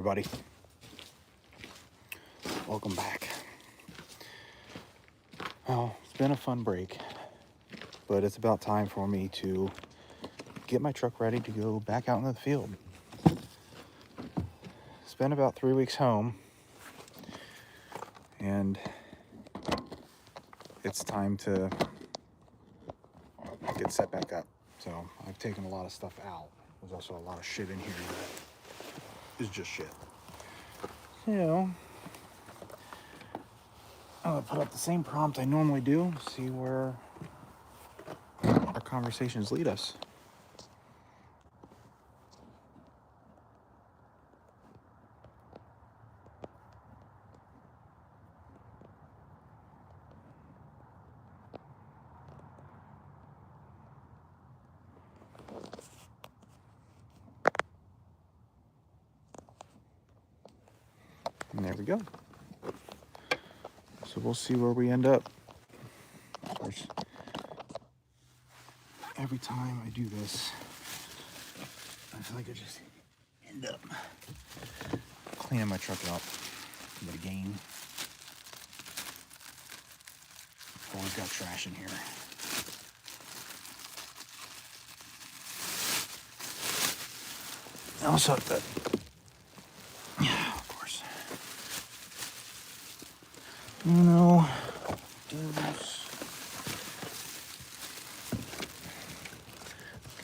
Everybody, welcome back. Well, it's been a fun break, but it's about time for me to get my truck ready to go back out into the field. Spent about 3 weeks home, and it's time to get set back up. So I've taken a lot of stuff out. There's also a lot of shit in here that is just shit. So I'll put up the same prompt I normally do, see where our conversations lead us. And there we go. So we'll see where we end up. Of course, every time I do this, I feel like I just end up cleaning my truck up. But again, always got trash in here. I also have to, of course,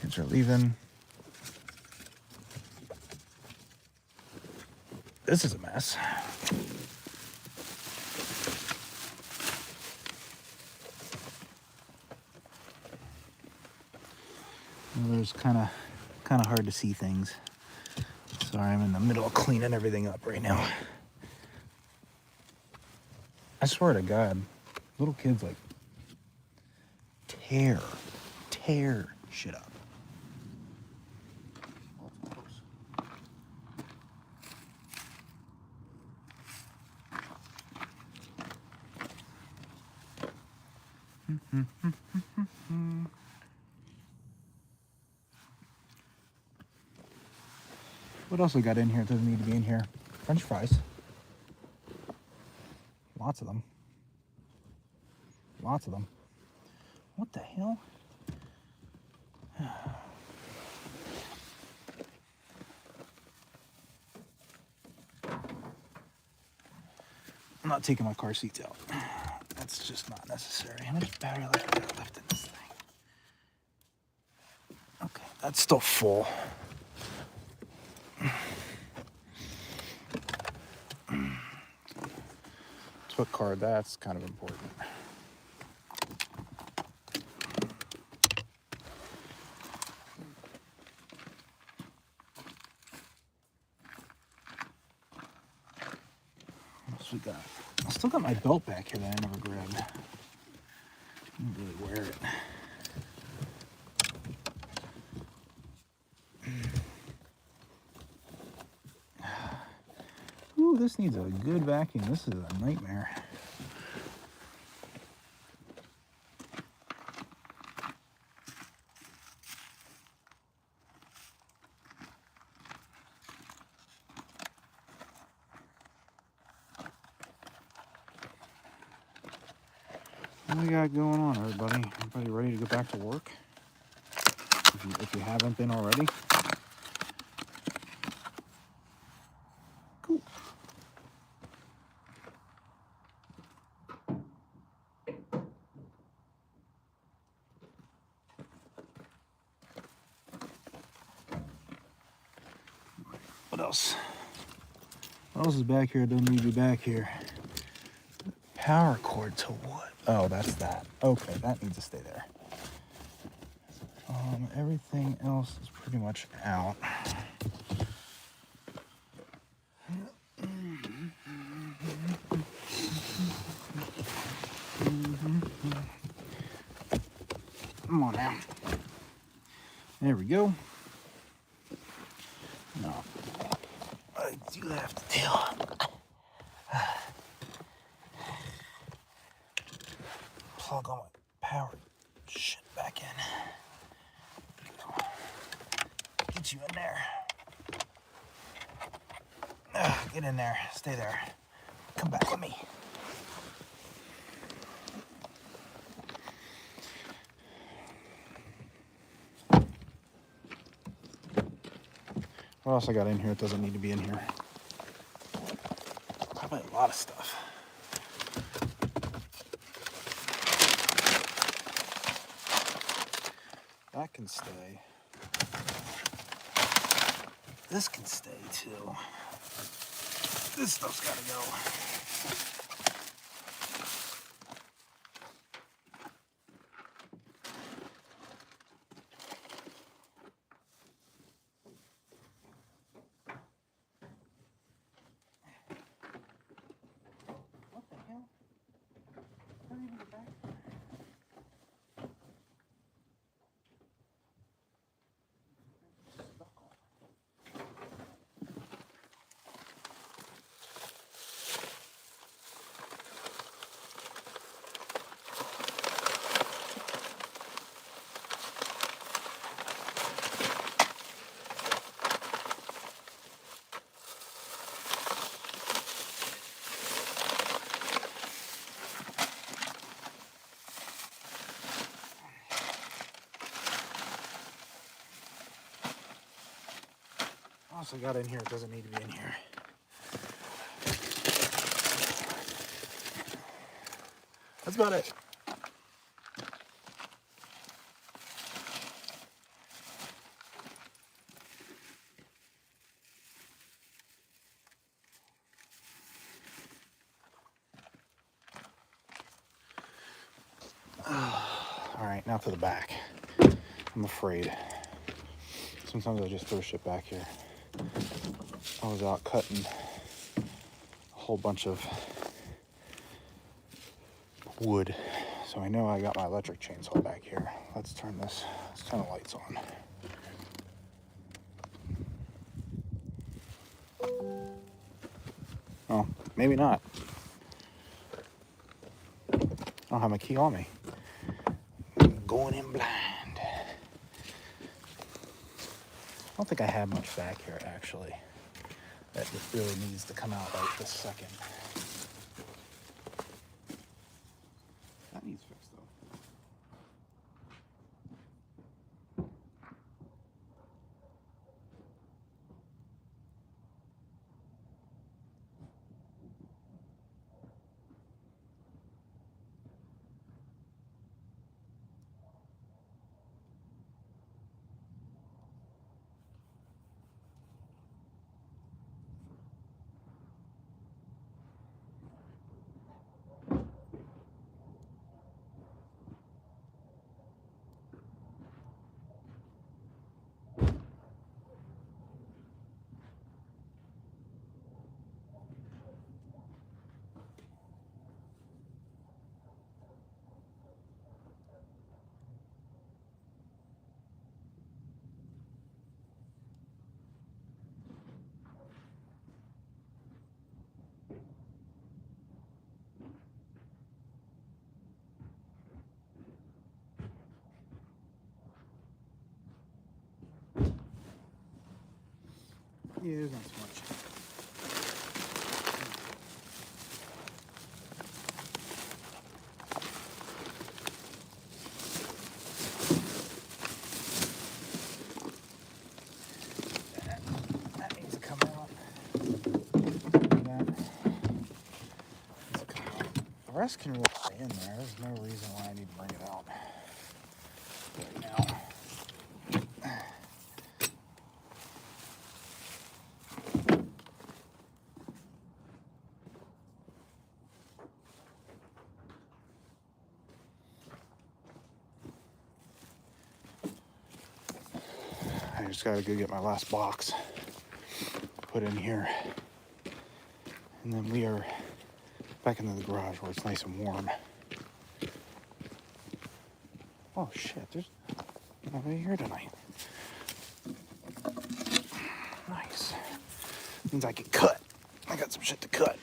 kids are leaving. This is a mess. It's kind of hard to see things. Sorry, I'm in the middle of cleaning everything up right now. I swear to God, little kids like tear shit up. What else we got in here that doesn't need to be in here? French fries. Lots of them. Lots of them. What the hell? I'm not taking my car seats out. That's just not necessary. How much battery life I got left in this thing? Okay, that's still full. What card? That's kind of important. What else we got? I still got my belt back here that I never grabbed. I didn't really wear it. Ooh, this needs a good vacuum. This is a nightmare. What we got going on, everybody? Everybody ready to go back to work? If you haven't been already. Cool. What else? What else is back here? Doesn't need to be back here. Power cord to what? Oh, that's that. Okay, that needs to stay there. Everything else is pretty much out. Come on now. There we go. Now, I do have to do. Plug all my power shit back in. Get you in there. Get in there. Stay there. Come back with me. What else I got in here that doesn't need to be in here? Probably a lot of stuff. That can stay. This can stay too. This stuff's gotta go. What the hell? How do you get back? What else I got in here that doesn't need to be in here? That's about it. All right, now to the back. I'm afraid. Sometimes I just throw shit back here. I was out cutting a whole bunch of wood. So I know I got my electric chainsaw back here. Let's turn the lights on. Oh, maybe not. I don't have my key on me. I'm going in blind. I don't think I have much back here, actually. That just really needs to come out right this second. That needs fixed, though. Yeah, there's not too much. That needs to come out. That needs to come out. The rest can really stay in there. There's no reason why I need to bring it out right now. I just gotta go get my last box, put in here, and then we are back into the garage where it's nice and warm. Oh shit, there's nobody here tonight. Nice. Means I can cut. I got some shit to cut.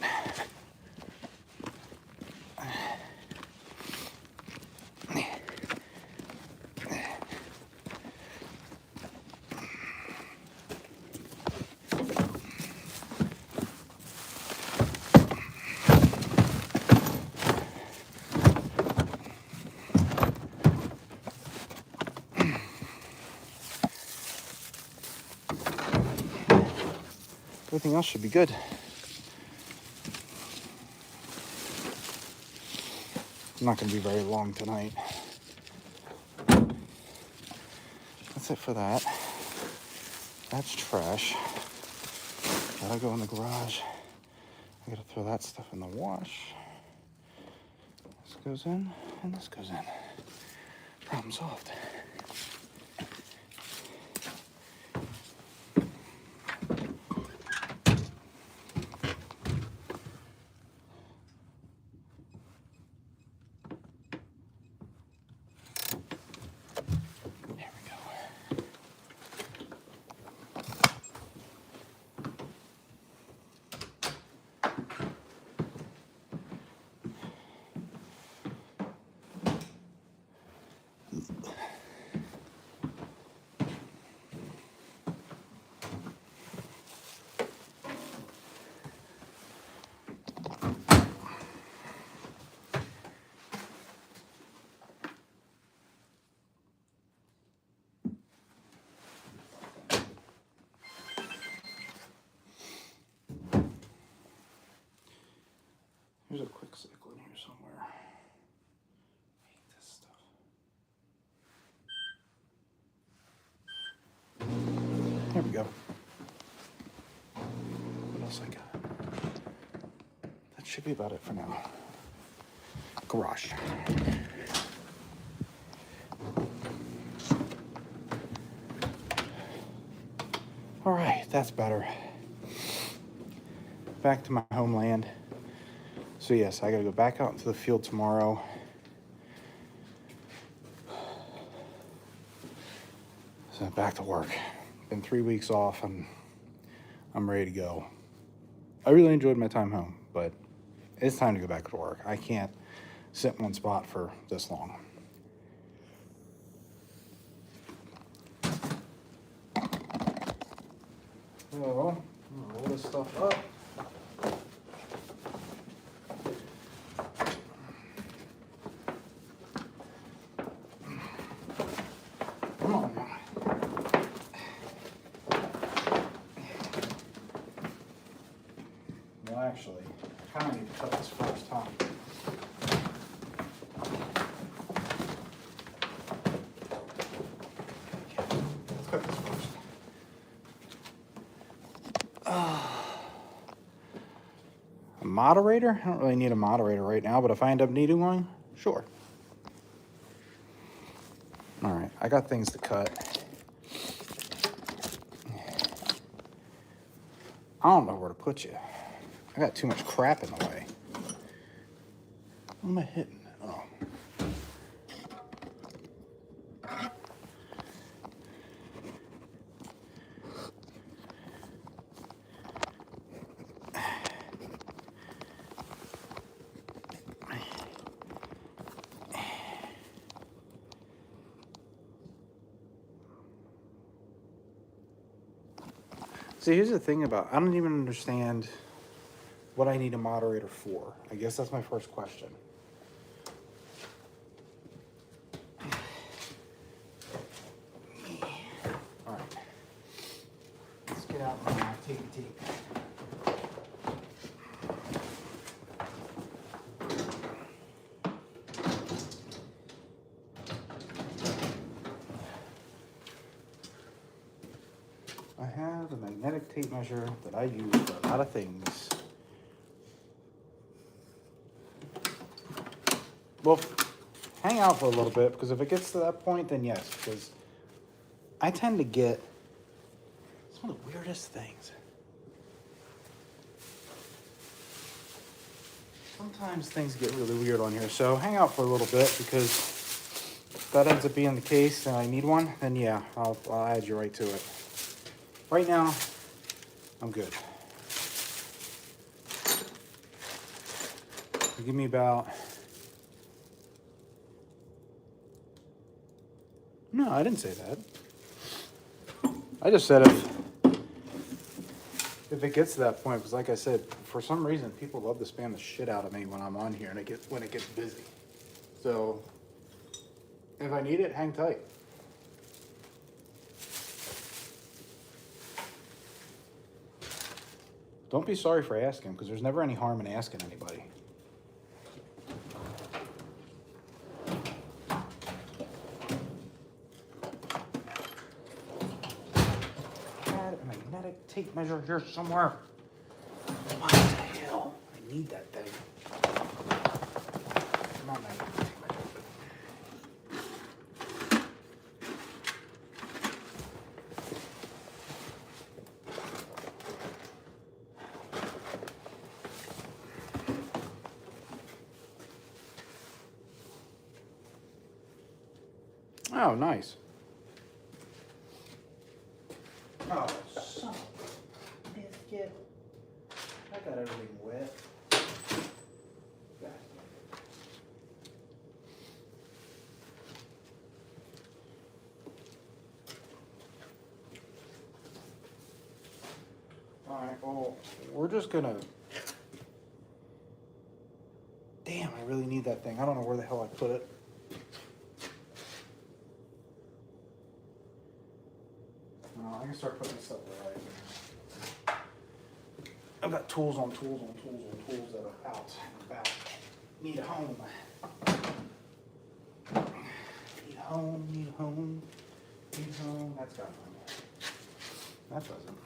Everything else should be good. I'm not going to be very long tonight. That's it for that. That's trash. Gotta go in the garage. I gotta throw that stuff in the wash. This goes in, and this goes in. Problem solved. There's a quick cycle in here somewhere. I hate this stuff. There we go. What else I got? That should be about it for now. Garage. All right, that's better. Back to my homeland. So yes, I gotta go back out into the field tomorrow. So back to work. Been 3 weeks off and I'm ready to go. I really enjoyed my time home, but it's time to go back to work. I can't sit in one spot for this long. So, I'm gonna roll this stuff up. Come on now. Well, actually, I kind of need to cut this first, huh? Let's cut this first. A moderator? I don't really need a moderator right now, but if I end up needing one, sure. All right, I got things to cut. I don't know where to put you. I got too much crap in the way. What am I hitting? Oh. See, here's the thing about, I don't even understand what I need a moderator for. I guess that's my first question. All right. Let's get out my tape. I have a magnetic tape measure that I use for a lot of things. Well, hang out for a little bit, because if it gets to that point, then yes, because I tend to get some of the weirdest things. Sometimes things get really weird on here, so hang out for a little bit, because if that ends up being the case and I need one, then yeah, I'll add you right to it. Right now, I'm good. Give me about... No, I didn't say that. I just said if it gets to that point, because like I said, for some reason, people love to spam the shit out of me when I'm on here and when it gets busy. So, if I need it, hang tight. Don't be sorry for asking, because there's never any harm in asking anybody. Had a magnetic tape measure here somewhere. What the hell? I need that thing. Come on, magnetic tape measure. Oh, nice. Oh, son of a biscuit. I got everything wet. Alright, well, we're just gonna... Damn, I really need that thing. I don't know where the hell I put it. I can start putting stuff away. I've got tools on tools on tools on tools that are out and about. Need a home. Need a home, need a home, need a home. That's got one. That doesn't.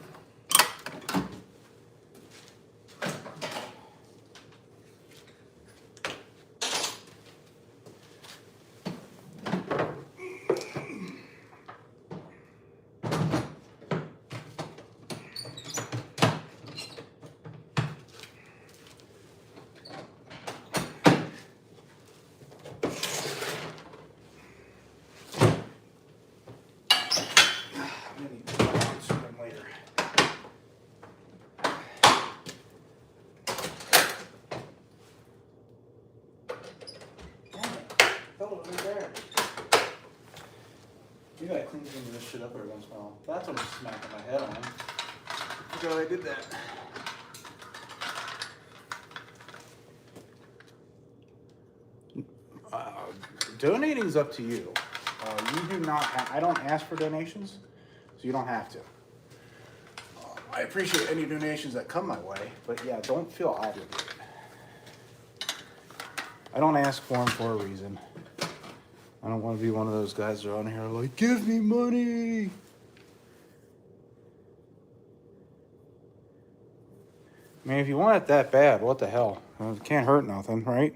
You gotta clean some of this shit up every once in a while. That's what I'm smacking my head on. I forgot I did that. Donating's up to you. You do not I don't ask for donations, so you don't have to. I appreciate any donations that come my way, but yeah, don't feel obligated. I don't ask for them for a reason. I don't want to be one of those guys that are on here like, give me money. I mean, if you want it that bad, what the hell? It can't hurt nothing, right?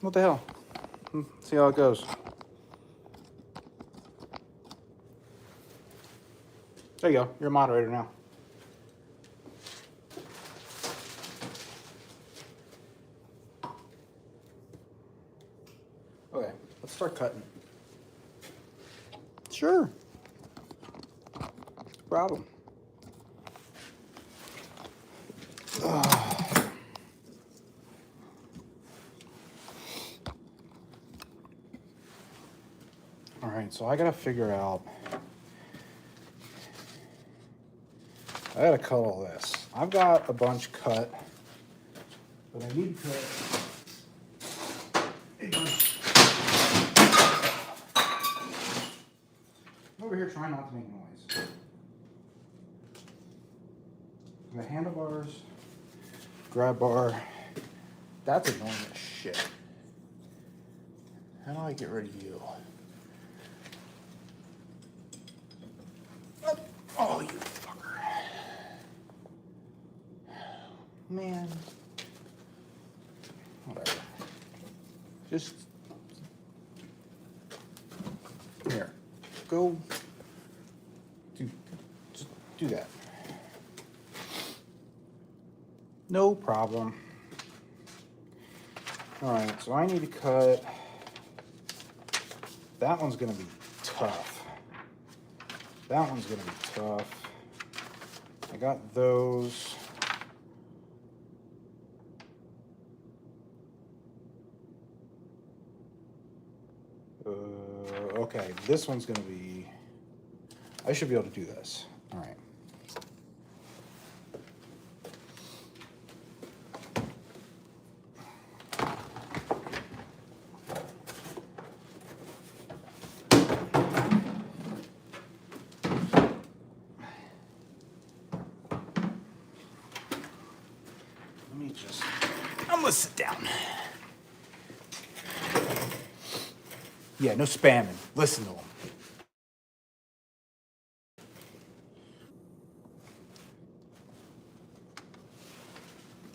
What the hell? See how it goes. There you go. You're a moderator now. Okay, let's start cutting. Sure. No problem. All right, so I gotta figure out. I gotta cut all this. I've got a bunch cut, but I need to cut a bunch. I'm over here trying not to make noise. The handlebars, grab bar. That's annoying as shit. How do I get rid of you? Oh, you fucker. Man. Whatever. Just here. Go. Just do that. No problem. All right, so I need to cut. That one's gonna be tough. That one's gonna be tough. I got those. Okay, this one's gonna be, I should be able to do this. All right. I'm gonna sit down. Yeah, no spamming. Listen to them.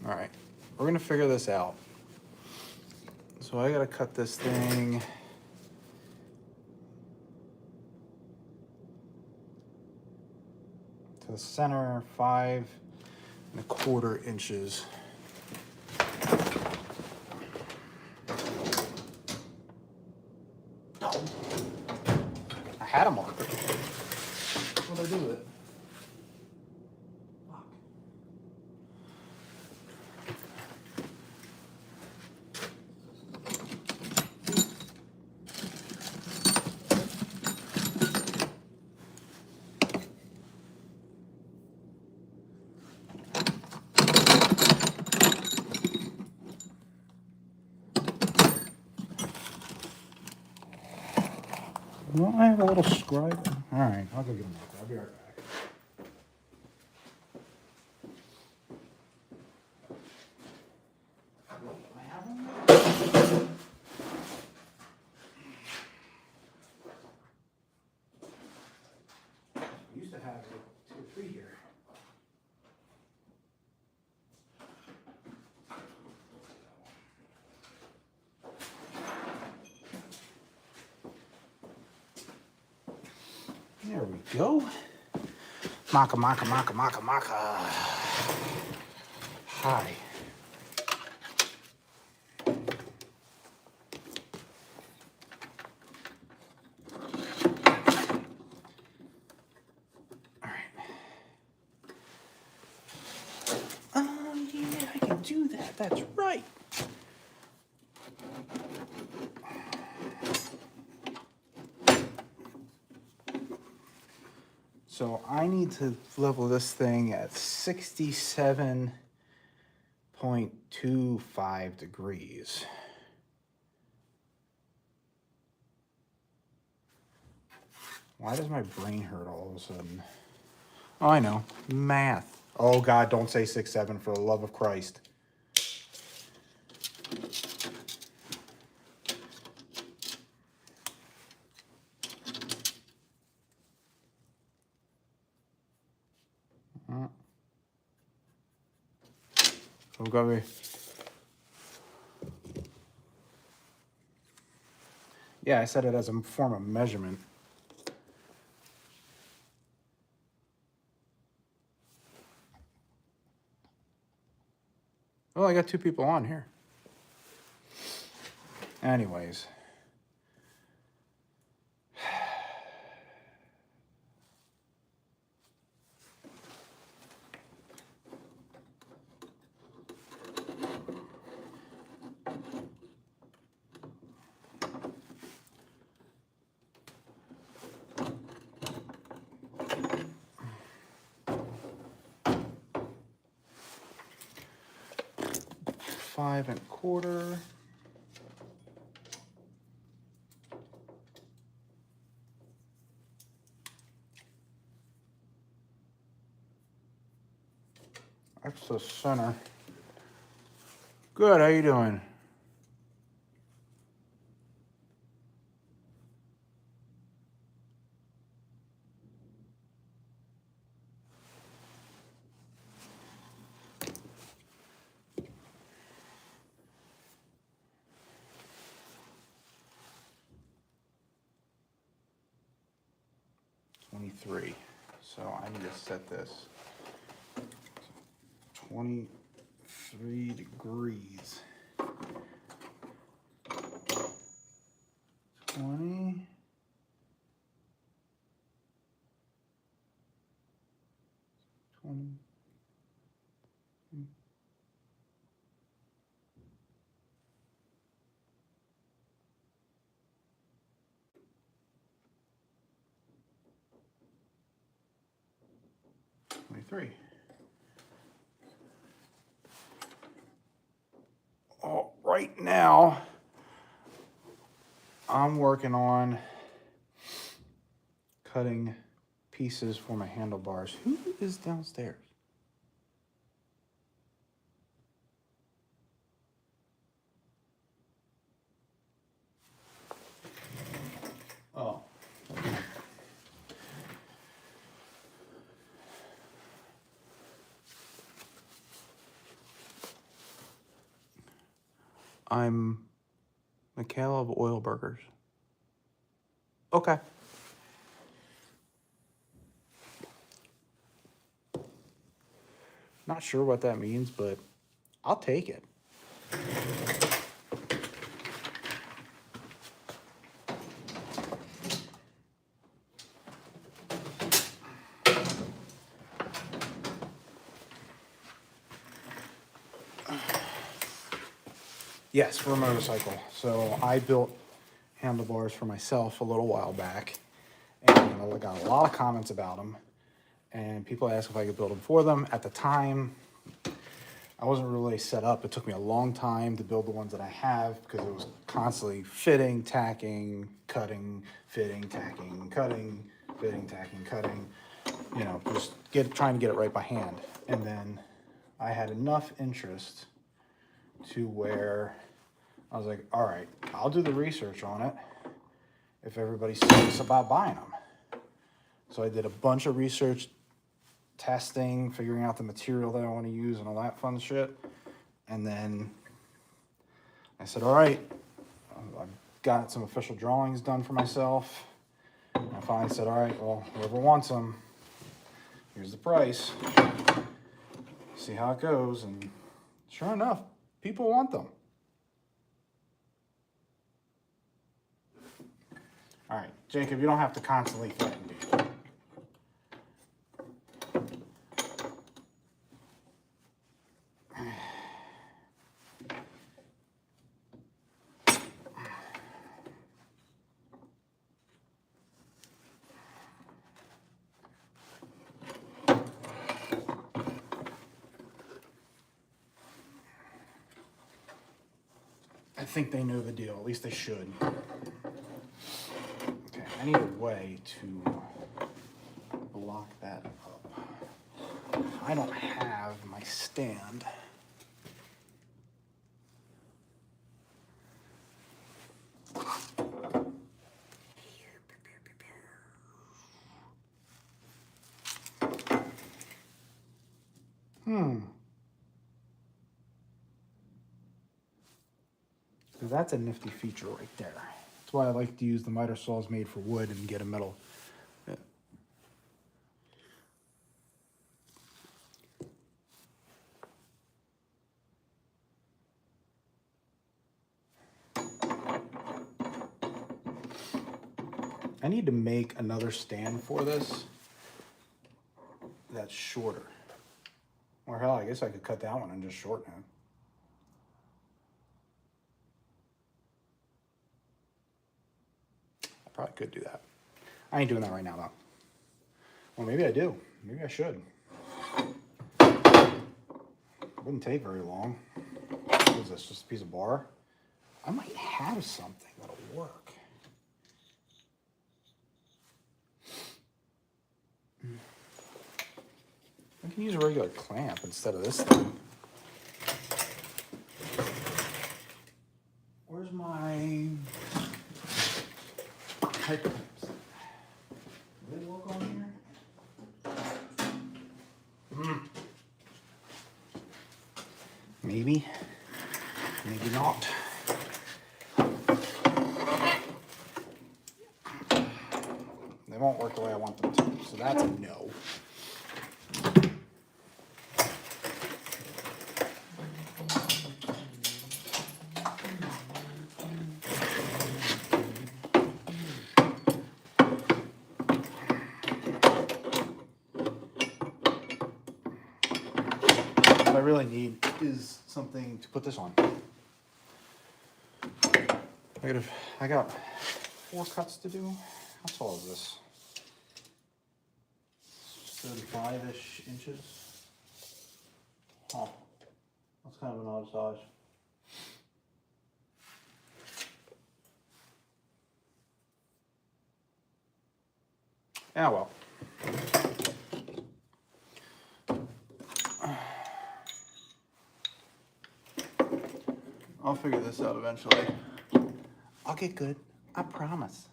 All right, we're gonna figure this out. So I gotta cut this thing. To the center, 5¼ inches. Oh, I had a marker. What'd I do with it? Well, I have a little scribe. All right, I'll go get a marker. I'll be right back. I used to have 2 or 3 here. There we go. Maka, maka, maka, maka, maka. Hi. All right. Yeah, I can do that. That's right. So I need to level this thing at 67.25 degrees. Why does my brain hurt all of a sudden? Oh, I know. Math. Oh, God, don't say 6'7" for the love of Christ. Oh, got me. Yeah, I said it as a form of measurement. Well, I got 2 people on here. Anyways. Five and a quarter. That's the center. Good, how you doing? So I need to set this 23 degrees. 20. 20. 23. Oh, right now, I'm working on cutting pieces for my handlebars. Who is downstairs? I'm Michaela of Oil Burgers. Okay. Not sure what that means, but I'll take it. Yes, for a motorcycle. So I built handlebars for myself a little while back, and I got a lot of comments about them. And people asked if I could build them for them. At the time, I wasn't really set up. It took me a long time to build the ones that I have because it was constantly fitting, tacking, cutting, fitting, tacking, cutting, fitting, tacking, cutting. You know, just trying to get it right by hand. And then I had enough interest to where I was like, all right, I'll do the research on it if everybody's serious about buying them. So I did a bunch of research, testing, figuring out the material that I want to use and all that fun shit. And then I said, all right, I've got some official drawings done for myself. And I finally said, all right, well, whoever wants them, here's the price. See how it goes. And sure enough, people want them. All right, Jacob, you don't have to constantly threaten people. I think they know the deal, at least they should. Okay, I need a way to block that up. I don't have my stand. So that's a nifty feature right there. That's why I like to use the miter saws made for wood and get a metal. Yeah. I need to make another stand for this that's shorter. Or hell, I guess I could cut that one and just shorten it. I probably could do that. I ain't doing that right now though. Well, maybe I do. Maybe I should. Wouldn't take very long. What is this, just a piece of bar? I might have something that'll work. I can use a regular clamp instead of this thing. Where's my hyper clamps? Do they work on here? Maybe. Maybe not. They won't work the way I want them to, so that's a no. What I really need is something to put this on. I got 4 cuts to do. How tall is this? 35-ish inches. Oh, that's kind of an odd size. Yeah, well. I'll figure this out eventually. I'll get good. I promise.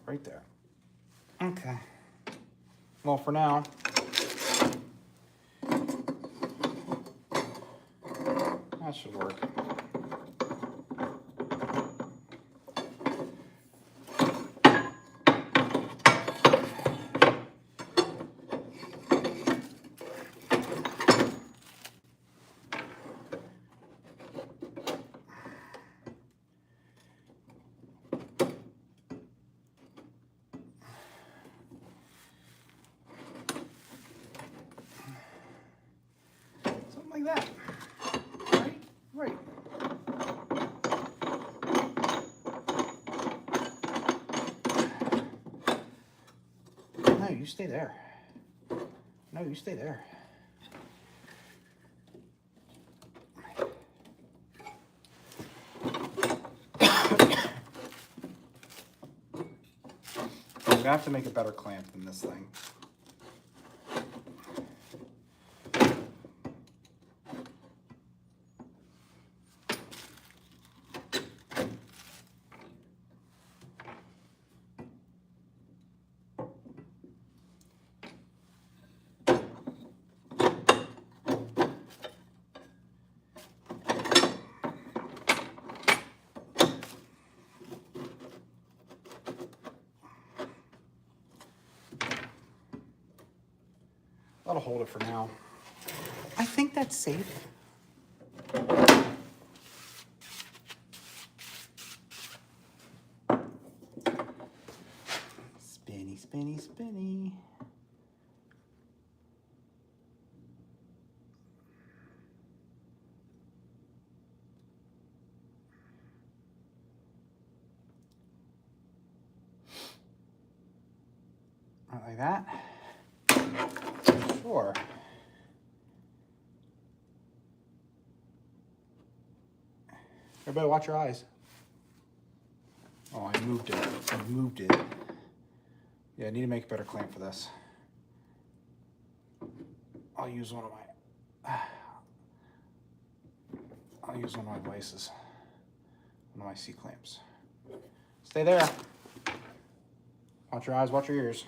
Right there. Okay. Well, for now, that should work. Something like that. Right. No, you stay there. No, you stay there. I'm gonna have to make a better clamp than this thing. That'll hold it for now. I think that's safe. Spinny, spinny, spinny. Right like that. Sure. Everybody watch your eyes. Oh, I moved it. Yeah, I need to make a better clamp for this. I'll use one of my vices. One of my C-clamps. Stay there. Watch your eyes, watch your ears.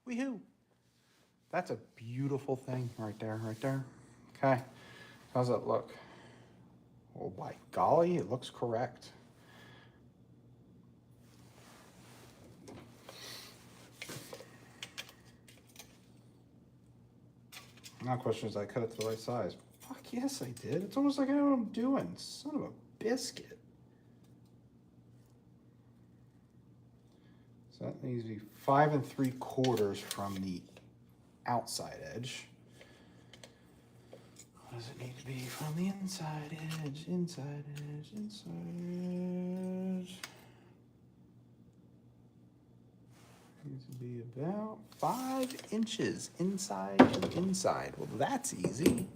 Wee-hoo. That's a beautiful thing right there. Okay, how's that look? Oh, by golly, it looks correct. Now the question is, I cut it to the right size. Fuck yes, I did. It's almost like I know what I'm doing. Son of a biscuit. So that needs to be 5 3/4 from the outside edge. What does it need to be from the inside edge? Inside edge. Needs to be about 5 inches inside and inside. Well, that's easy.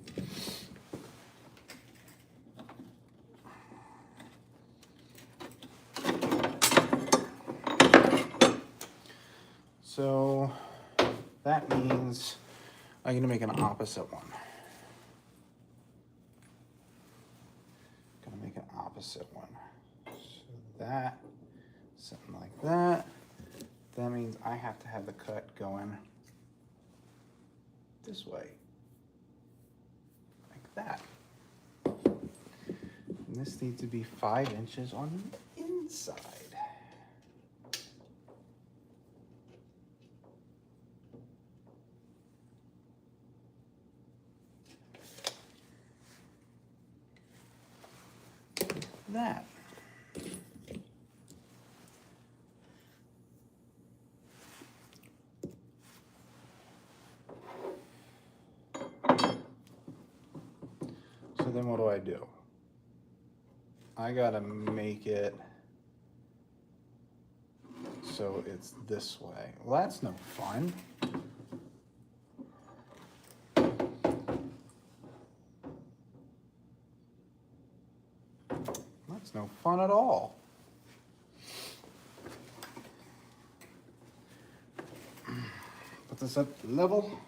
So that means I'm going to make an opposite one. So that, something like that. That means I have to have the cut going this way, like that. And this needs to be 5 inches on the inside. That. So then what do? I gotta make it so it's this way. Well, that's no fun. That's no fun at all. Put this up level.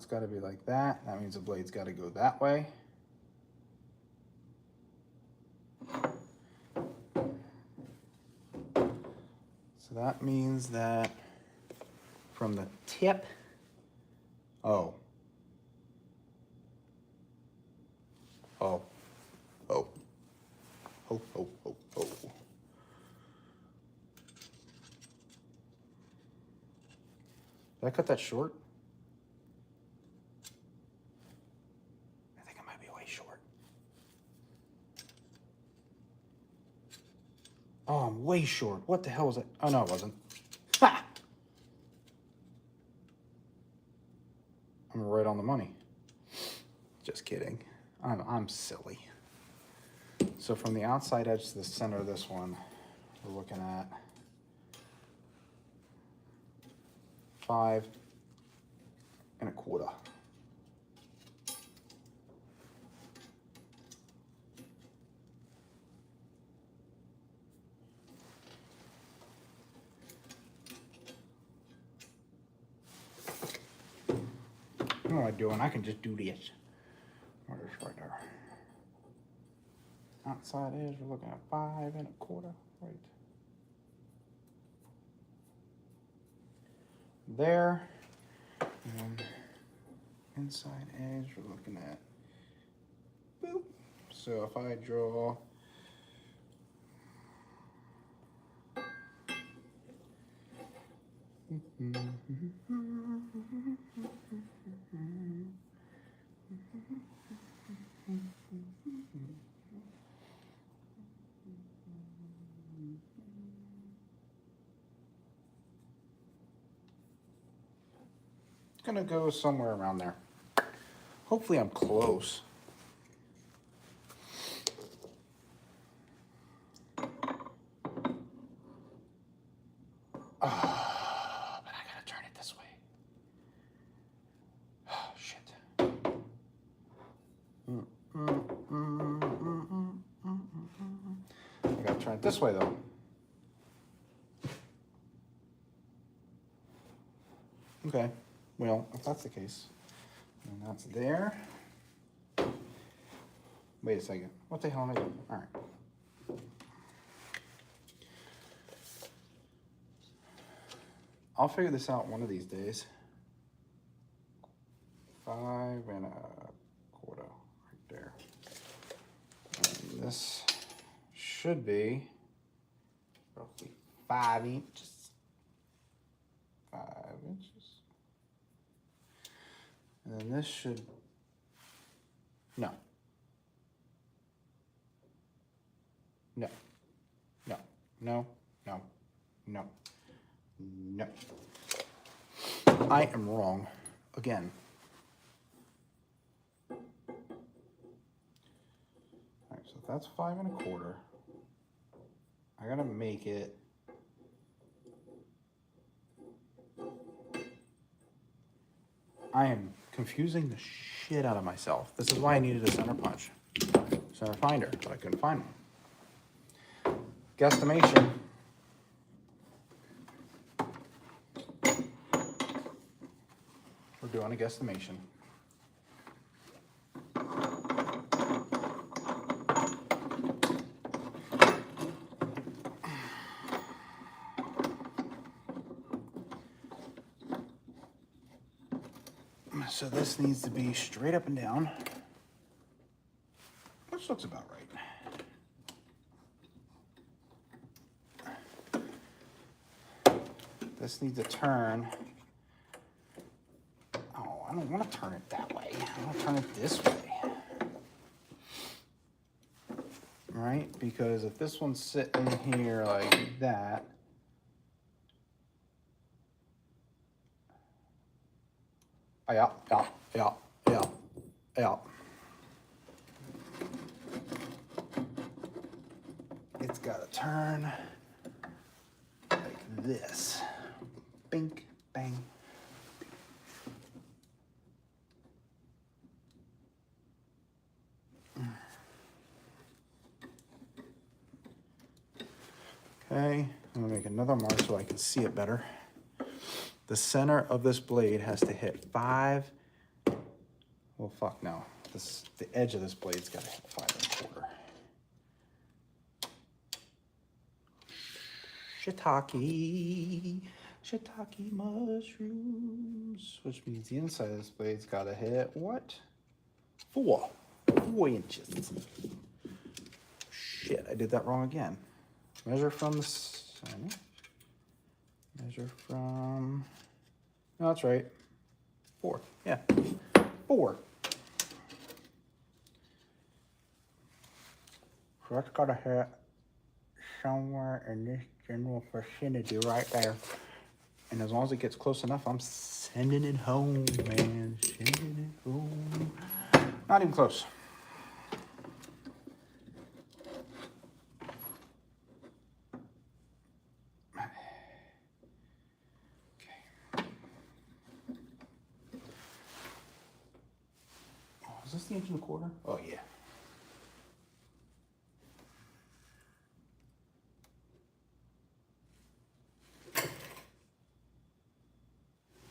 it's got to be like that. That means the blade's got to go that way. So that means that from the tip, oh, oh, oh, oh, oh, oh, oh. Did I cut that short? I think it might be way short. Oh, I'm way short. What the hell was it? Oh, no, it wasn't. Ha! I'm right on the money. Just kidding. I'm silly. So from the outside edge to the center of this one, we're looking at 5 1/4. What am I doing? I can just do this. Where's right there? Outside edge, we're looking at 5 1/4, right there. And inside edge, we're looking at, boop. So if I draw it's gonna go somewhere around there. Hopefully I'm close. Oh, but I gotta turn it this way. Oh, shit. I gotta turn it this way though. Okay, well, if that's the case, then that's there. Wait a second. What the hell am I doing? All right. I'll figure this out one of these days. 5 1/4 right there. And this should be roughly 5 inches. 5 inches. And then this should, no. No, no, no, no, no, no. I am wrong again. All right, so that's 5 1/4. I gotta make it. I am confusing the shit out of myself. This is why I needed a center punch, center finder, but I couldn't find one. Guesstimation. We're doing a guesstimation. So this needs to be straight up and down, which looks about right. This needs to turn. Oh, I don't want to turn it that way. I want to turn it this way. Right? Because if this one's sitting here like that, yeah. It's got to turn like this. Bink, bang. Okay, I'm gonna make another mark so I can see it better. The center of this blade has to hit 5 Well, fuck no. The edge of this blade's got to hit 5 1/4. Shiitake mushrooms, which means the inside of this blade's got to hit what? 4 inches. Shit, I did that wrong again. Measure from the center. Measure from, no, that's right. 4, yeah, 4. So that's got to hit somewhere in this general vicinity right there. And as long as it gets close enough, I'm sending it home, man. Sending it home. Not even close. Okay. Oh, is this the 1 1/4? Oh, yeah.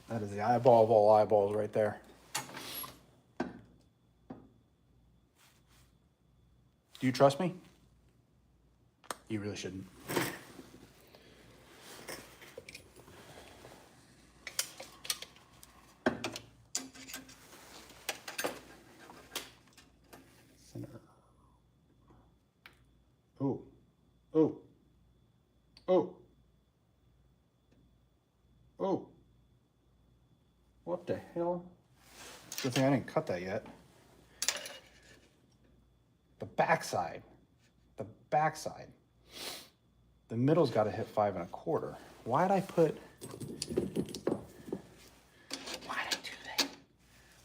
That is the eyeball of all eyeballs right there. Do you trust me? You really shouldn't. Center. Oh. Oh. Oh. Oh. What the hell? Good thing I didn't cut that yet. The backside. The backside. The middle's got to hit 5 1/4. Why'd I do that?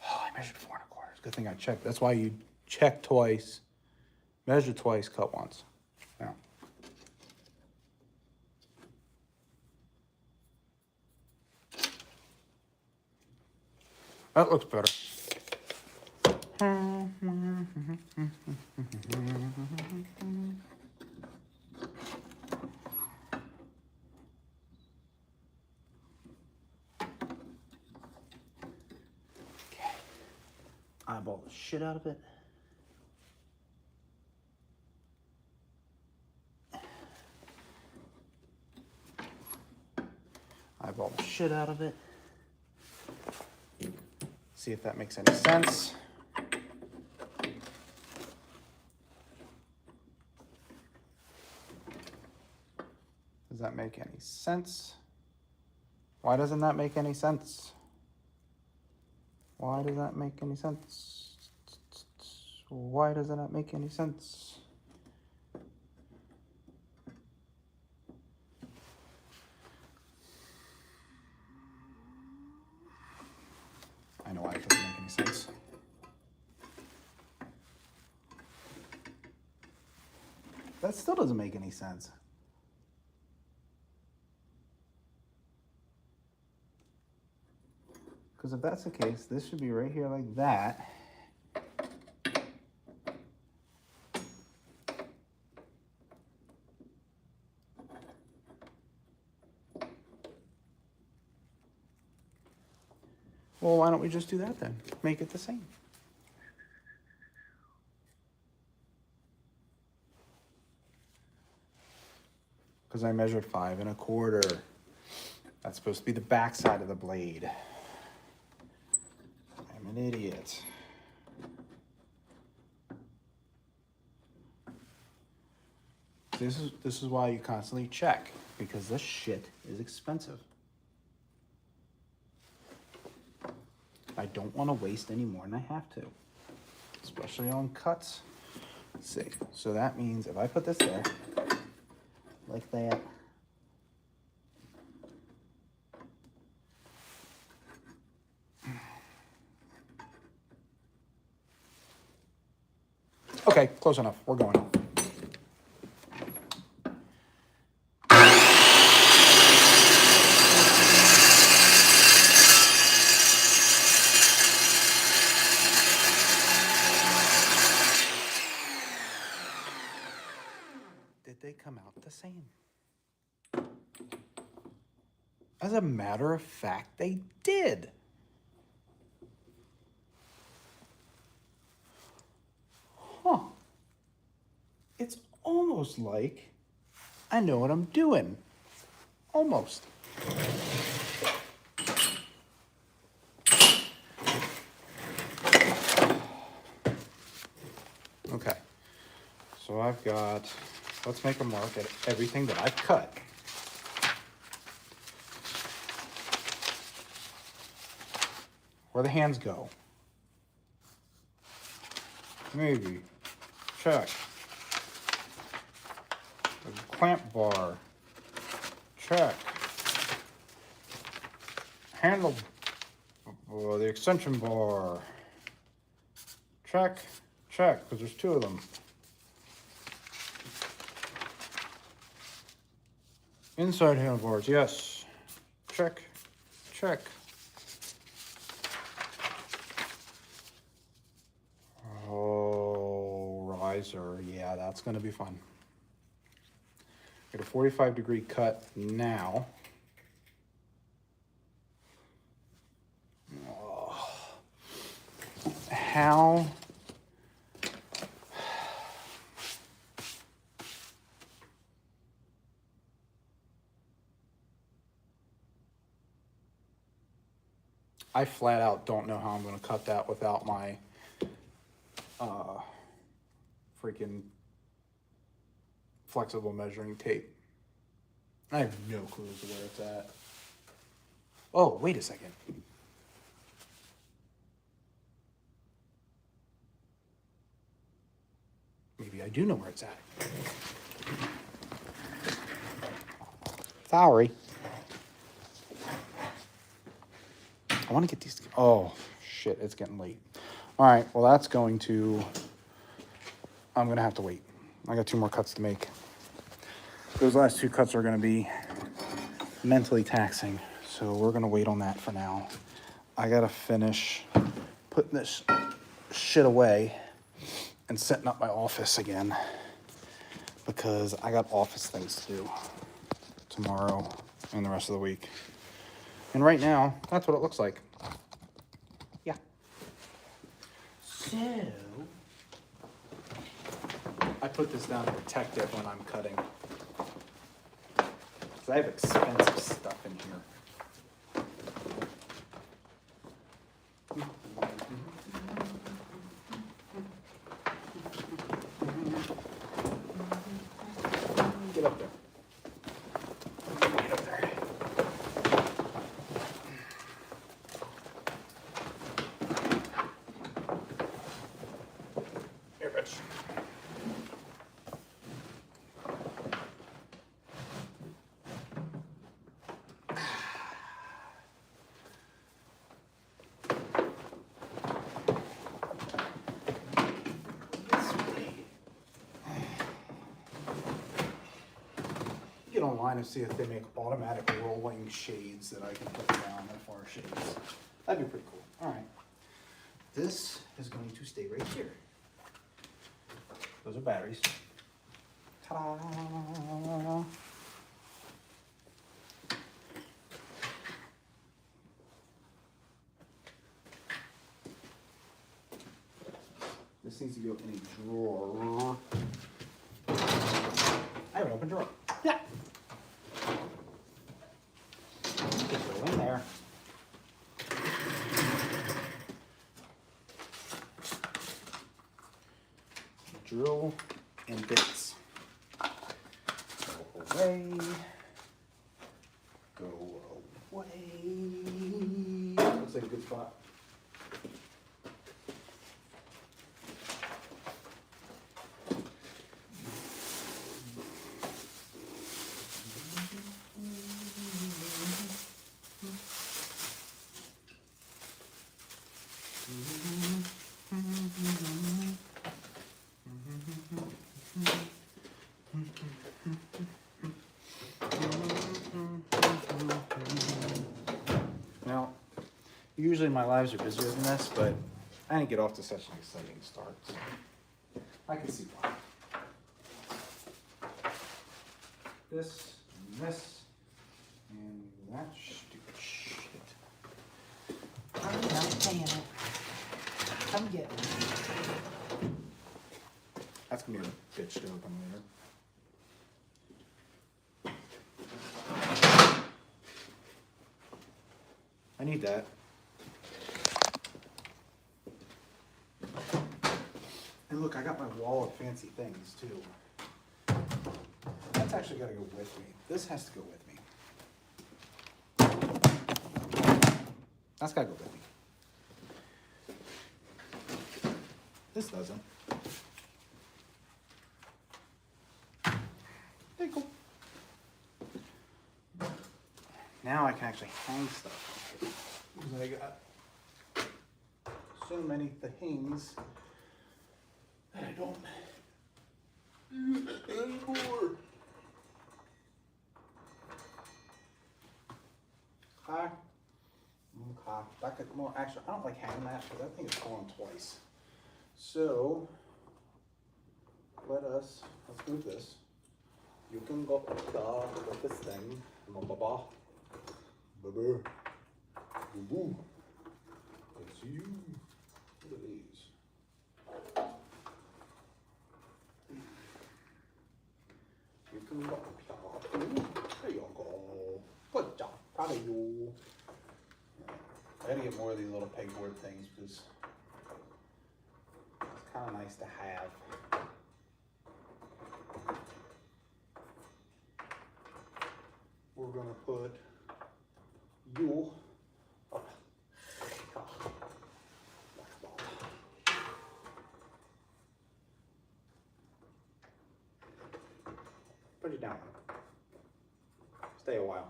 Oh, I measured 4 1/4. Good thing I checked. That's why you check twice, measure twice, cut once. Now. That looks better. Eyeball the shit out of it. Eyeball the shit out of it. See if that makes any sense. Does that make any sense? Why doesn't that make any sense? Why does that make any sense? Why does that not make any sense? I know why it doesn't make any sense. That still doesn't make any sense. Because if that's the case, this should be right here like that. Well, why don't we just do that then? Make it the same. Because I measured 5 1/4. That's supposed to be the back side of the blade. I'm an idiot. This is why you constantly check, because this shit is expensive. I don't want to waste any more than I have to, especially on cuts. Let's see. So that means if I put this there, like that, okay, close enough. We're going. Did they come out the same? As a matter of fact, they did. almost like I know what I'm doing. Almost. Okay. So I've got, let's make a mark at everything that I've cut. Where the hands go. Maybe. Check. The clamp bar. Check. Handle. The extension bar. Check. Check, because there's two of them. Inside handlebars, yes. Check. Check. Oh, riser. Yeah, that's going to be fun. Get a 45-degree cut now. Oh. How? I flat out don't know how I'm going to cut that without my freaking flexible measuring tape. I have no clue as to where it's at. Oh, wait a second. Maybe I do know where it's at. Sorry. I want to get these. Oh, shit, it's getting late. All right, well, that's going to, I'm going to have to wait. I got 2 more cuts to make. Those last 2 cuts are going to be mentally taxing, so we're going to wait on that for now. I got to finish putting this shit away and setting up my office again because I got office things to do tomorrow and the rest of the week. And right now, that's what it looks like. Yeah. So, I put this down to protect it when I'm cutting. Because I have expensive stuff in here. Get up there. Get up there. Here, bitch. Get online and see if they make automatic rolling shades that I can put down if our shades. That'd be pretty cool. All right. This is going to stay right here. Those are batteries. Ta-da! This needs to go in a drawer. I have an open drawer. Yeah. Go in there. Drill and bits. Go away. Go away. Looks like a good spot. Now, usually my lives are busier than this, but I didn't get off to such an exciting start. So I can see why. This, and this, and that stupid shit. I'm not paying it. Come get it. That's gonna be a bitch to open later. I need that. And look, I got my wall of fancy things too. That's actually got to go with me. This has to go with me. That's got to go with me. This doesn't. There you go. Now I can actually hang stuff. Because I got so many things that I don't use anymore. Okay. That could more. Actually, I don't like hanging that because that thing is going twice. So let's move this. You can go with this thing. Baba. Boo. Boo. It's you. What are these? You can go. There you go. Good job. Proud of you. I gotta get more of these little pegboard things because it's kind of nice to have. We're gonna put you up. Put it down. Stay a while.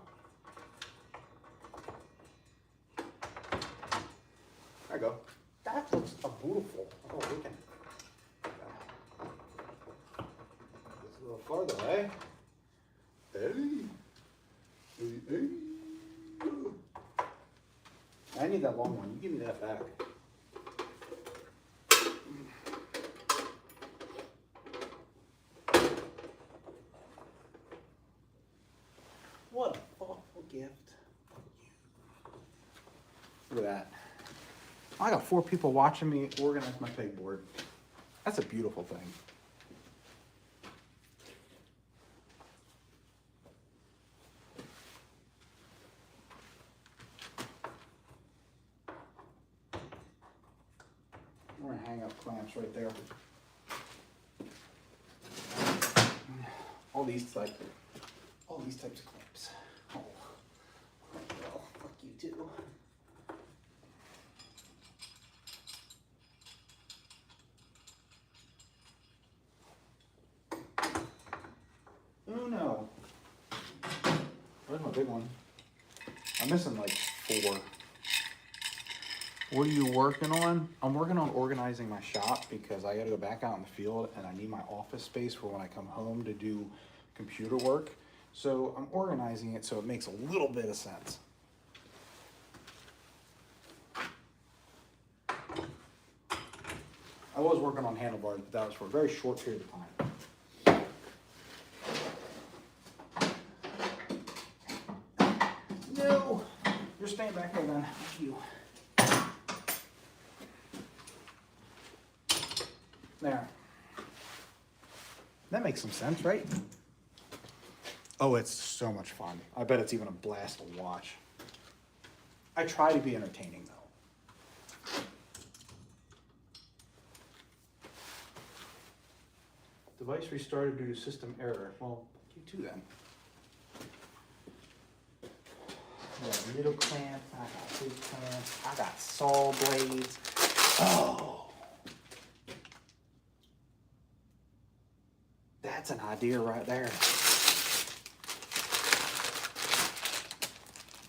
There you go. That looks beautiful. Oh, we can. This a little farther, eh? Hey. Hey. I need that long one. You give me that back. What a thoughtful gift. Look at that. I got 4 people watching me organize my pegboard. That's a beautiful thing. We're gonna hang up clamps right there. All these types of clamps. Oh, well, fuck you too. Oh no. Where's my big one? I'm missing like 4. What are you working on? I'm working on organizing my shop because I gotta go back out in the field and I need my office space for when I come home to do computer work. So I'm organizing it so it makes a little bit of sense. I was working on handlebars, but that was for a very short period of time. No, you're staying back there then. Thank you. There. That makes some sense, right? Oh, it's so much fun. I bet it's even a blast to watch. I try to be entertaining, though. Device restarted due to system error. Well, you too then. I got middle clamp, I got big clamp, I got saw blades. Oh! That's an idea right there.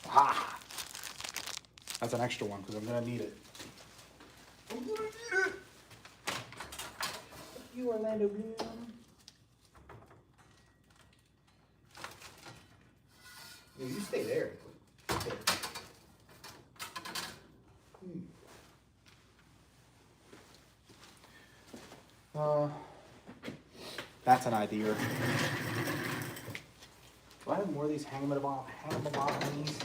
Ah! That's an extra one because I'm gonna need it. I'm gonna need it! You Orlando Bloom. Yeah, you stay there. That's an idea. Do I have more of these hangable bottoms?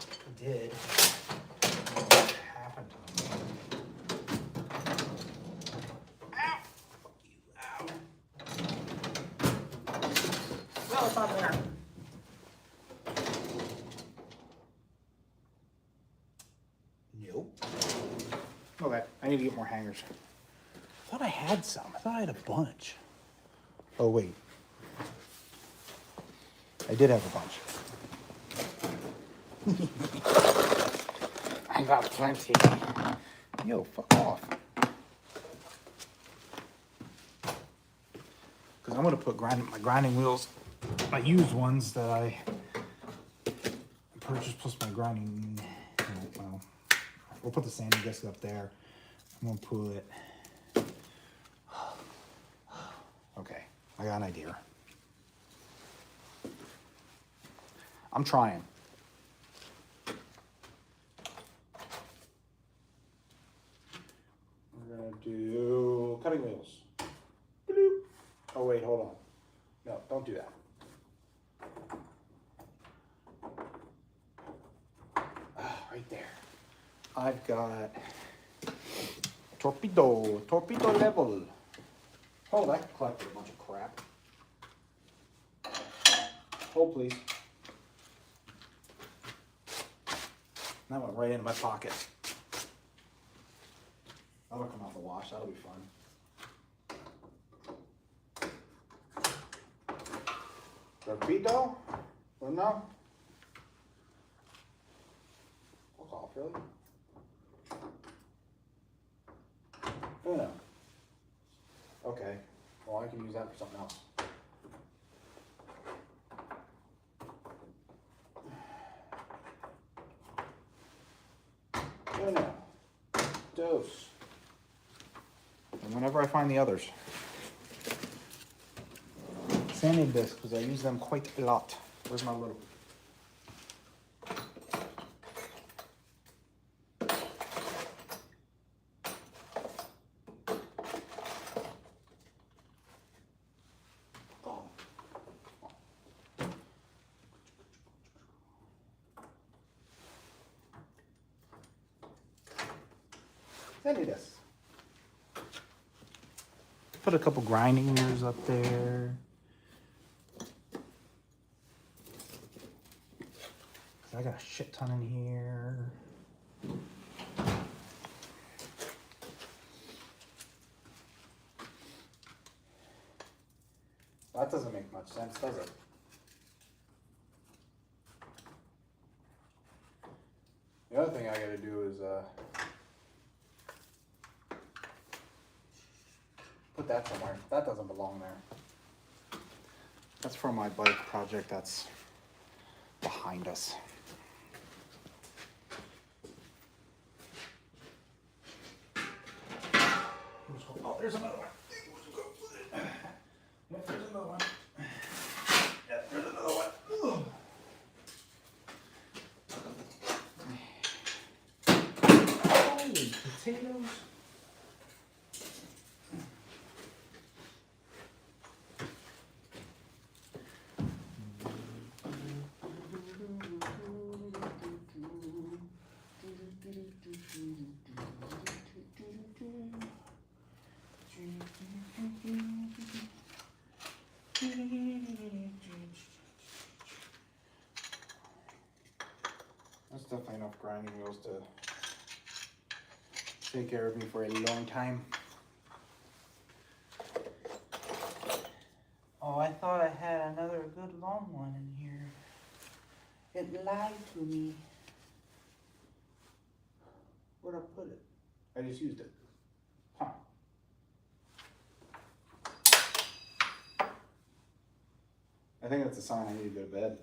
I did. What happened to them? Ow! Fuck you, ow. No, it's not there. need to get more hangers. I thought I had some. I thought I had a bunch. Oh, wait. I did have a bunch. I got plenty. Yo, fuck off. Because I'm going to put my grinding wheels, my used ones that I purchased plus my grinding. Well, we'll put the sanding disc up there. I'm going to put... Okay, I got an idea. I'm trying. We're gonna do cutting wheels. Bloop. Oh wait, hold on. No, don't do that. Right there. I've got torpedo level. Oh, that collected a bunch of crap. Hold, please. That went right into my pocket. That'll come out the wash. That'll be fun. Torpedo? Well, no. Fuck off, really? Oh, no. Okay. Well, I can use that for something else. Oh, no. Dose. And whenever I find the others. Sanding discs, because I use them quite a lot. Where's my little... Sanding discs. Put a couple grinding mirrors up there. I got a shit ton in here. That doesn't make much sense, does it? The other thing I gotta do is put that somewhere. That doesn't belong there. That's for my bike project that's behind us. Oh, there's another one. Yep, there's another one. Yep, there's another one. Holy potatoes. That's definitely enough grinding wheels to take care of me for a long time. Oh, I thought I had another good long one in here. It lied to me. Where'd I put it? I just used it. Huh. I think that's a sign I need to go to bed.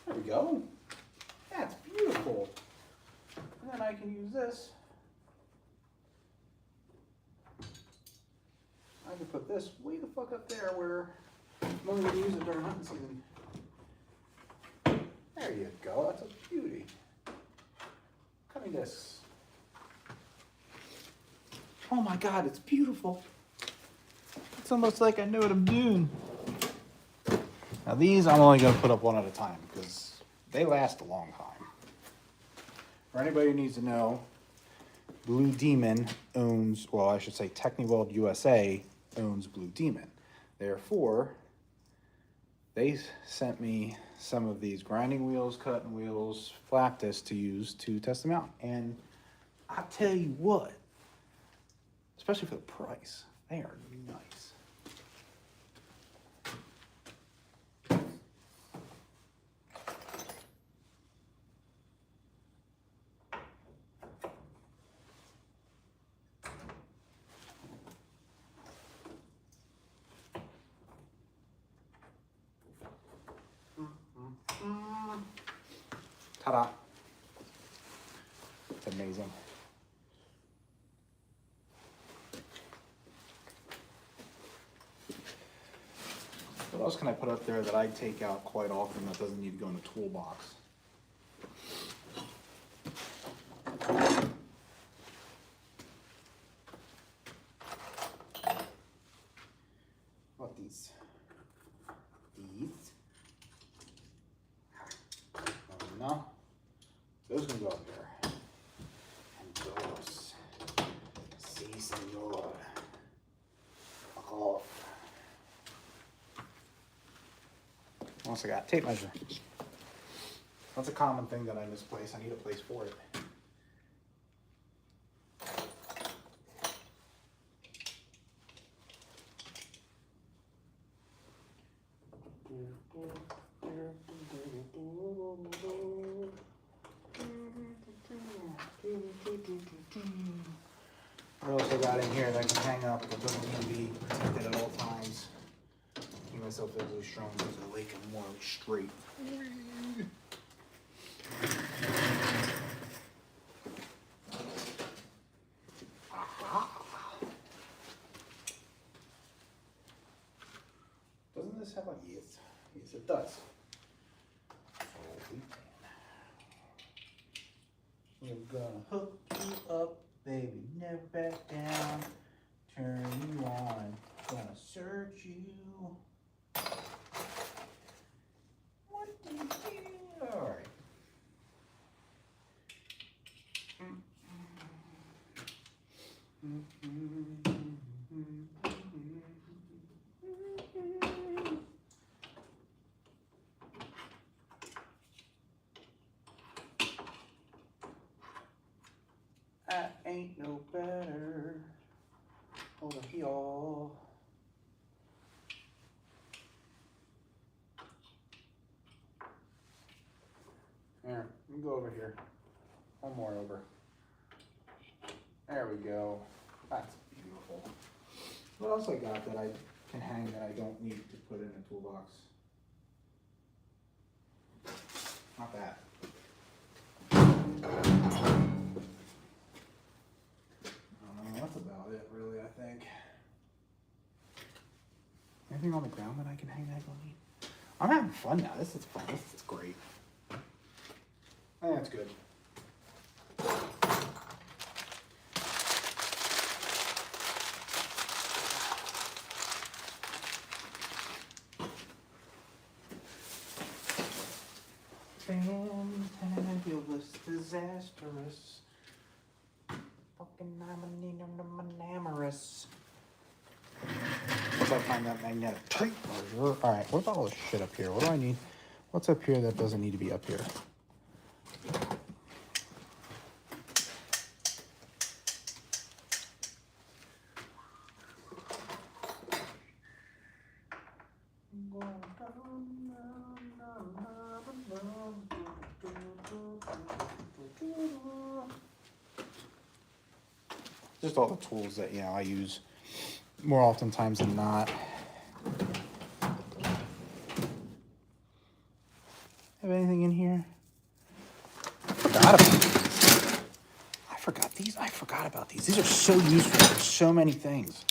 There we go. That's beautiful. And then I can use this. I can put this way the fuck up there where I'm only going to use it during hunting season. There you go. That's a beauty. Cutting discs. Oh my God, it's beautiful. It's almost like I know what I'm doing. Now these I'm only going to put up one at a time because they last a long time. For anybody who needs to know, Blue Demon owns, well, I should say Techniweld USA owns Blue Demon. Therefore, they sent me some of these grinding wheels, cutting wheels, flat discs to use to test them out. And I tell you what, especially for the price, they are nice. Ta-da. It's amazing. What else can I put up there that I take out quite often that doesn't need to go in a toolbox? What these? These? Oh, no. Those can go up there. And those. Si, senor. Fuck off. What else I got? Tape measure. That's a common thing that I misplace. I need a place for it. What else I got in here that I can hang up that doesn't need to be protected at all times? Keep myself physically strong because the lake and more straight. Doesn't this have a yes? Yes, it does. We're gonna hook you up, baby, never back down. Turn you on, gonna search you. What do you do? All right. I ain't no better. Hold on, y'all. Here, let me go over here. One more over. There we go. That's beautiful. What else I got that I can hang that I don't need to put in a toolbox? Not that. That's about it, really, I think. Anything on the ground that I can hang that I don't need? I'm having fun now. This is fun. This is great. I think that's good. Fantabulous, disastrous. Fucking amorous. Once I find that magnetic tape measure. Alright, what about all this shit up here? What do I need? What's up here that doesn't need to be up here? Just all the tools that, I use more oftentimes than not. Have anything in here? I forgot these. I forgot about these. These are so useful for so many things.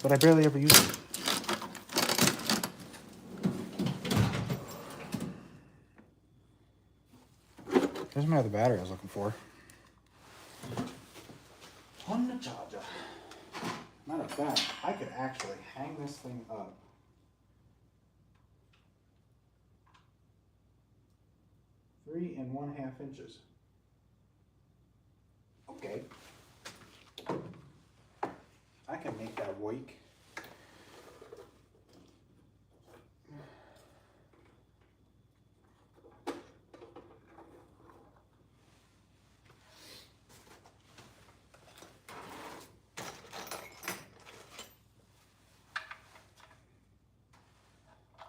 But I barely ever use them. There's my other battery I was looking for. On the charger. Matter of fact, I could actually hang this thing up. 3½ inches. Okay. I can make that work.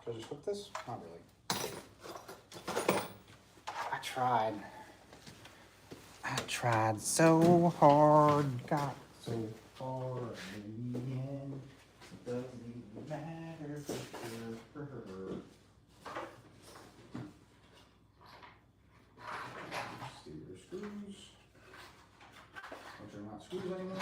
Can I just hook this? Not really. I tried so hard, got so far, in the end, it doesn't even matter for her. Steer your screws, which are not screws anymore.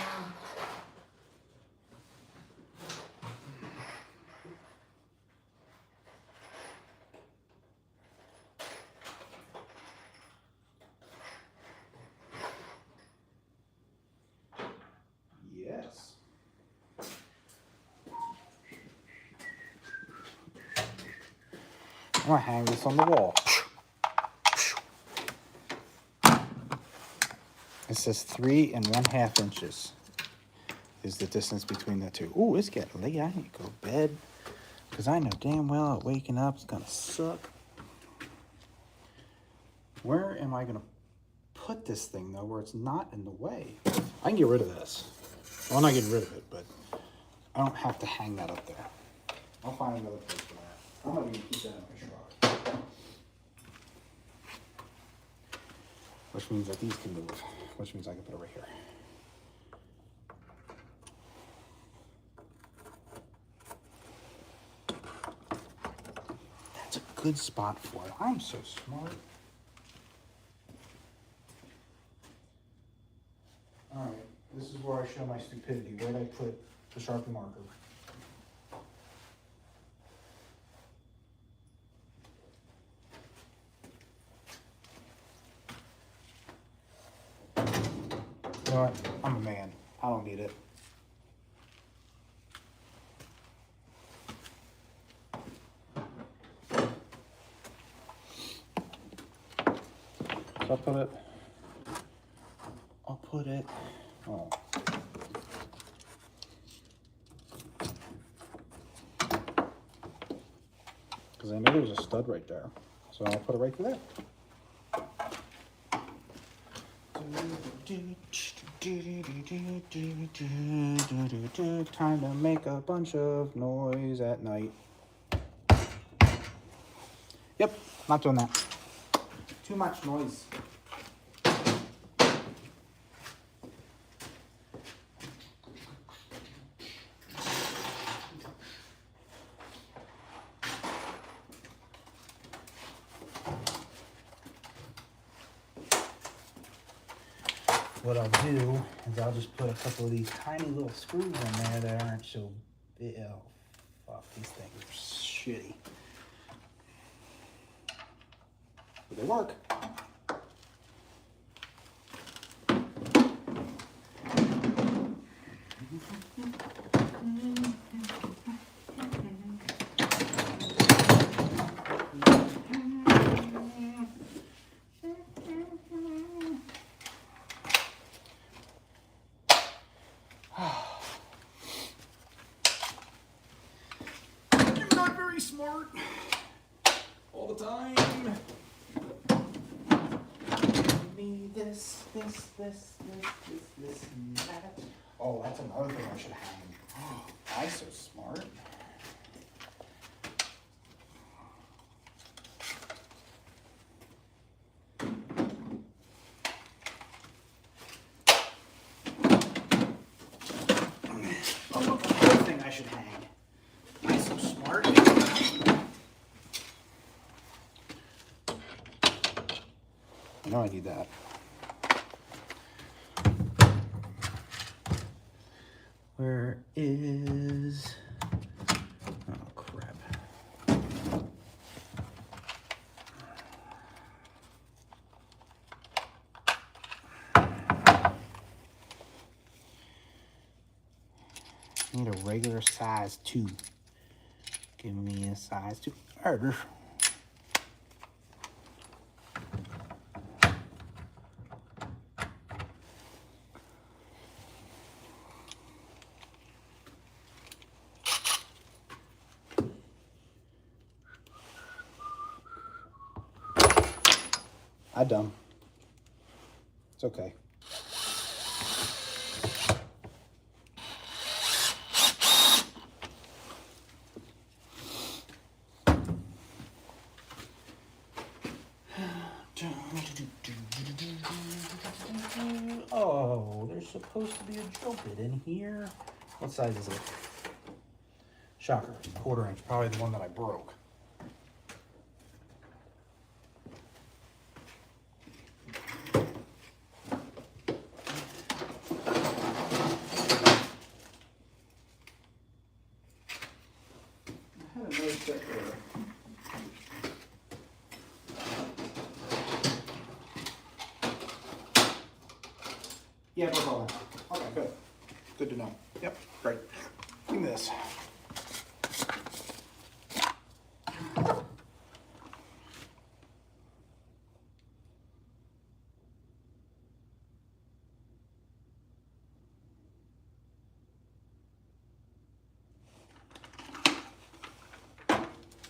Yes. I'm gonna hang this on the wall. It says 3½ inches is the distance between the two. Ooh, it's getting late. I need to go to bed because I know damn well that waking up is gonna suck. Where am I gonna put this thing though, where it's not in the way? I can get rid of this. Well, I'm not getting rid of it, but I don't have to hang that up there. I'll find another place for that. I'm not gonna keep that in my truck. Which means that these can move. Which means I can put it right here. That's a good spot for it. I'm so smart. All right, this is where I show my stupidity. Where'd I put the Sharpie marker? You know what? I'm a man. I don't need it. So I'll put it, oh. Because I know there's a stud right there. So I'll put it right there. Time to make a bunch of noise at night. Yep, not doing that. Too much noise. What I'll do is I'll just put a couple of these tiny little screws in there that aren't so big. Oh, fuck, these things are shitty. But they work. Smart all the time. Give me this, and that. Oh, that's another thing I should hang. Oh, I'm so smart. Oh, look, another thing I should hang. I'm so smart. I know I need that. Where is... Oh, crap. I need a regular size 2. Give me a size 2. I dumb. It's okay. Oh, there's supposed to be a drill bit in here. What size is it? Shocker, 1/4 inch, probably the one that I broke. I had a note set there. Yeah, no problem. Okay, good. Good to know. Yep, great. Give me this.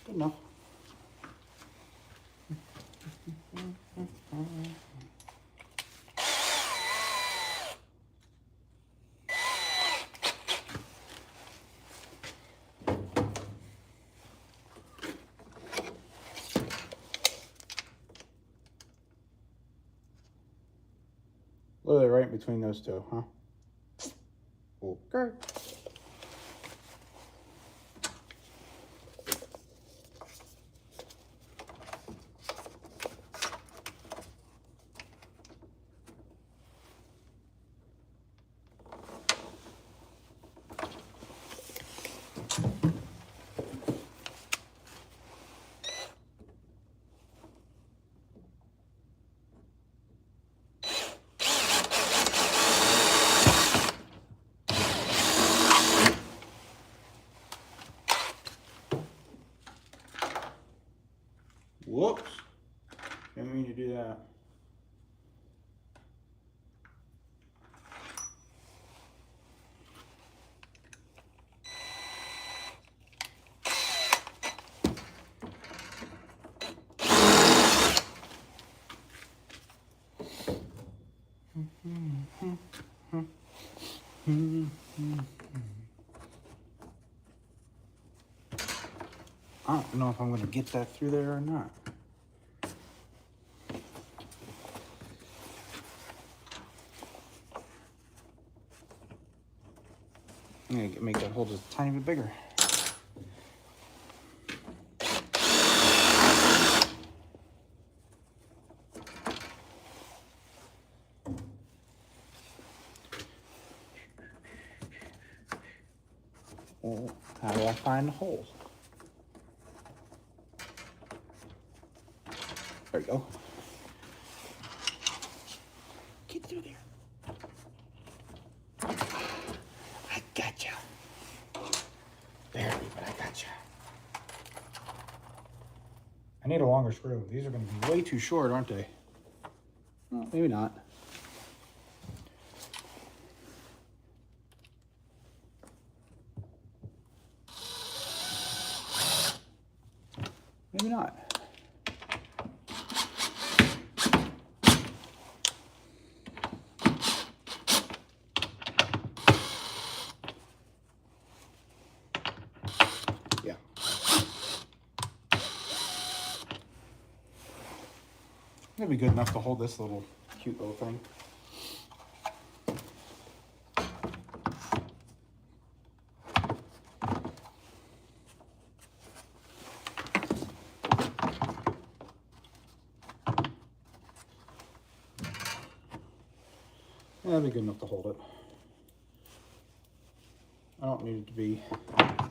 Good enough. Literally right between those two, huh? Okay. Whoops. Didn't mean to do that. I don't know if I'm going to get that through there or not. I'm going to make that hole just a tiny bit bigger. Well, how do I find the holes? There you go. Get through there. I gotcha. Barely, but I gotcha. I need a longer screw. These are going to be way too short, aren't they? Well, maybe not. Maybe not. Yeah. That'd be good enough to hold this little cute little thing. Yeah, that'd be good enough to hold it. I don't need it to be a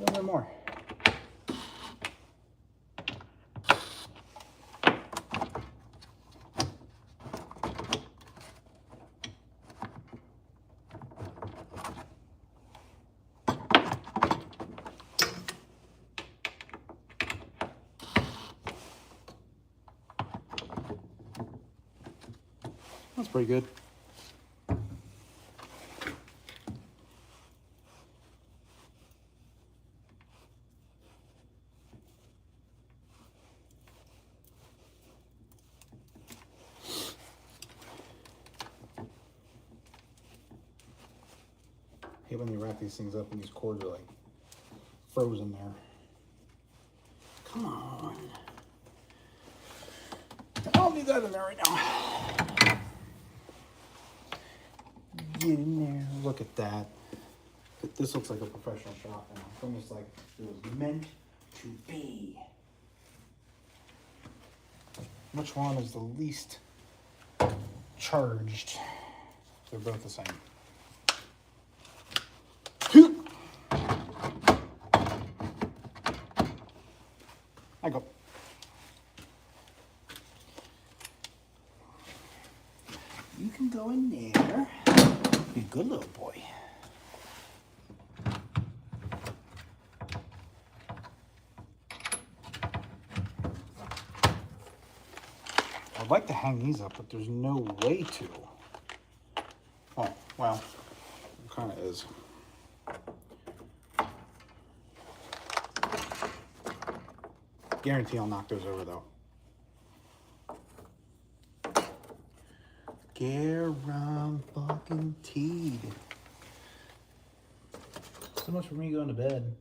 little bit more. That's pretty good. I hate when you wrap these things up and these cords are like frozen there. Come on. I'll leave that in there right now. Get in there. Look at that. This looks like a professional shop now. It's almost like it was meant to be. Which one is the least charged? They're both the same. I go. You can go in there. Be a good little boy. I'd like to hang these up, but there's no way to. Oh, well, it kind of is. Guarantee I'll knock those over, though. Guaranteed. So much for me going to bed.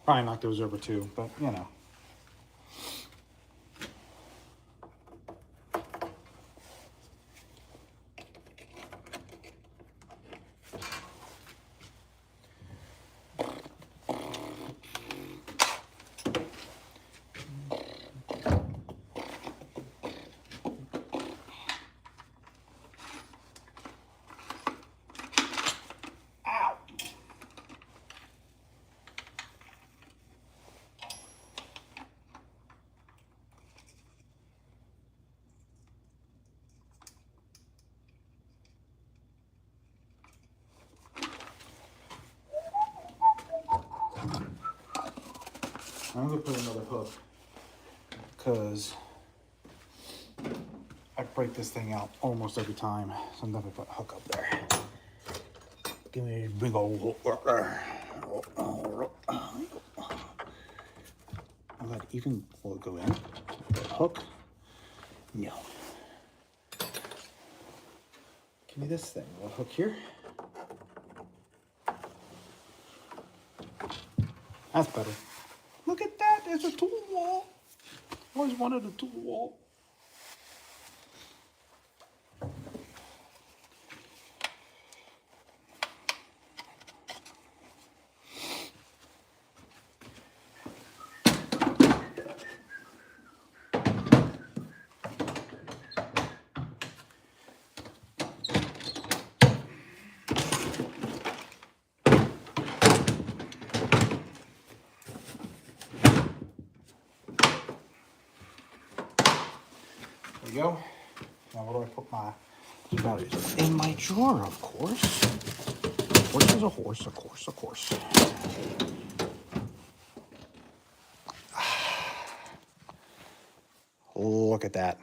Probably knock those over too, but you know. I'm gonna put another hook because I break this thing out almost every time. So I'm gonna put a hook up there. Give me a big old hook up there. Will that even will it go in? Hook? No. Give me this thing. Will it hook here? That's better. Look at that, there's a tool wall. Always wanted a tool wall. There we go. Now where do I put my batteries? In my drawer, of course. Horse is a horse, of course, of course. Look at that.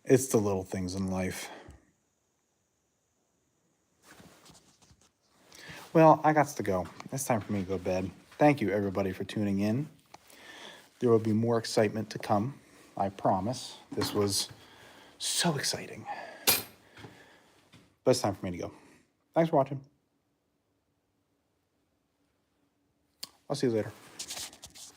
It's the little things in life. Well, I got to go. It's time for me to go to bed. Thank you, everybody, for tuning in. There will be more excitement to come, I promise. This was so exciting. But it's time for me to go. Thanks for watching. I'll see you later.